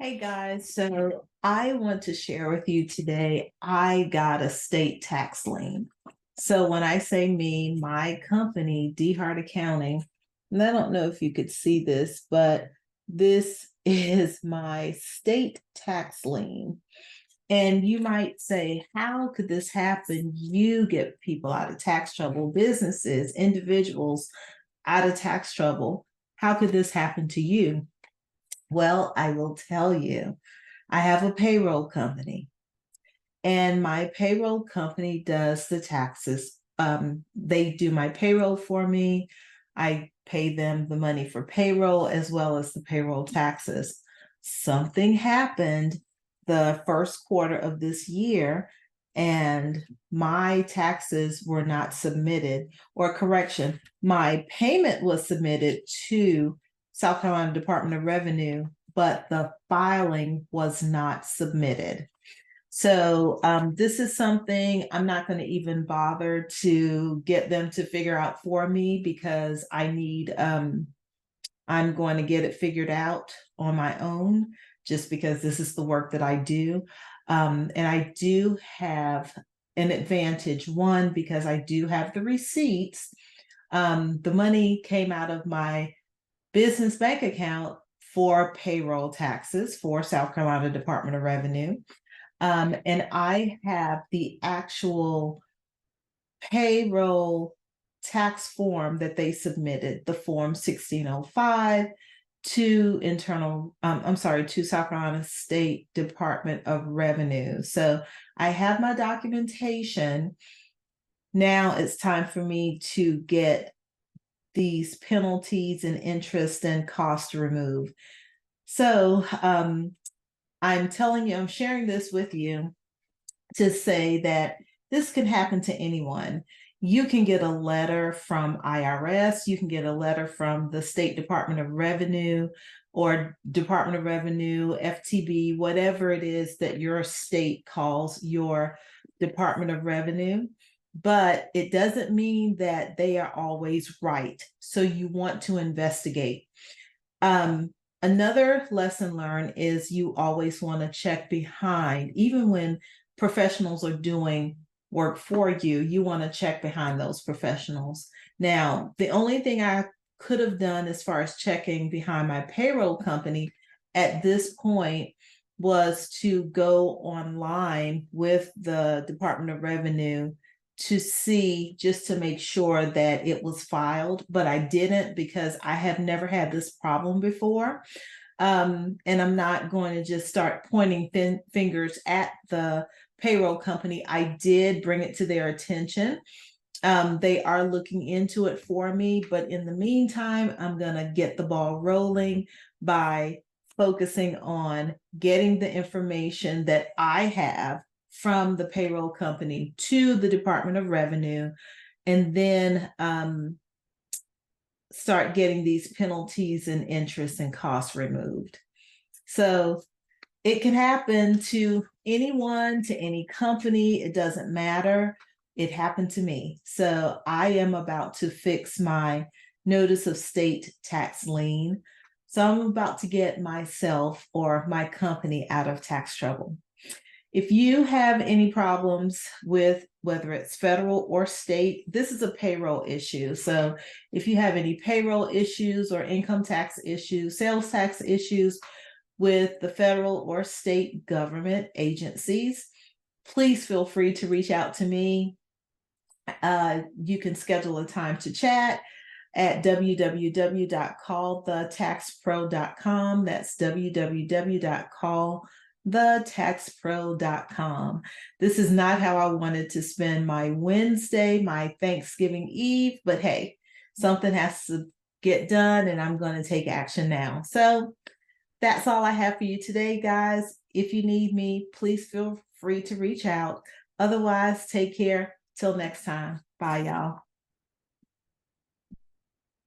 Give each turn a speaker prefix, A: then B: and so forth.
A: Hey guys, so I want to share with you today, I got a state tax lien. So when I say me, my company, D Hart Accounting, and I don't know if you could see this, but this is my state tax lien. And you might say, how could this happen? You get people out of tax trouble, businesses, individuals out of tax trouble. How could this happen to you? Well, I will tell you. I have a payroll company, and my payroll company does the taxes. They do my payroll for me. I pay them the money for payroll as well as the payroll taxes. Something happened the first quarter of this year, and my taxes were not submitted, or correction, my payment was submitted to South Carolina Department of Revenue, but the filing was not submitted. So this is something I'm not going to even bother to get them to figure out for me because I'm going to get it figured out on my own just because this is the work that I do. And I do have an advantage. One, because I do have the receipts. The money came out of my business bank account for payroll taxes for South Carolina Department of Revenue. And I have the actual payroll tax form that they submitted, the form 1605 to South Carolina State Department of Revenue. So I have my documentation. Now it's time for me to get these penalties and interest and cost removed. So I'm telling you, I'm sharing this with you to say that this can happen to anyone. You can get a letter from IRS, you can get a letter from the State Department of Revenue or Department of Revenue, FTB, whatever it is that your state calls your Department of Revenue. But it doesn't mean that they are always right. So you want to investigate. Another lesson learned is you always want to check behind, even when professionals are doing work for you, you want to check behind those professionals. Now, the only thing I could have done as far as checking behind my payroll company at this point was to go online with the Department of Revenue to see, just to make sure that it was filed, but I didn't because I have never had this problem before. And I'm not going to just start pointing fingers at the payroll company. I did bring it to their attention. They are looking into it for me, but in the meantime, I'm going to get the ball rolling by focusing on getting the information that I have from the payroll company to the Department of Revenue, and then start getting these penalties and interest and costs removed. So it can happen to anyone, to any company. It doesn't matter. It happened to me. So I am about to fix my notice of state tax lien. So I'm about to get myself or my company out of tax trouble. If you have any problems with whether it's federal or state, this is a payroll issue. So if you have any payroll issues or income tax issues, sales tax issues with the federal or state government agencies, please feel free to reach out to me. You can schedule a time to chat at www.callthetaxpro.com. That's www.callthetaxpro.com. This is not how I wanted to spend my Wednesday, my Thanksgiving Eve, but hey, something has to get done and I'm going to take action now. So that's all I have for you today, guys. If you need me, please feel free to reach out. Otherwise, take care. Till next time. Bye, y'all.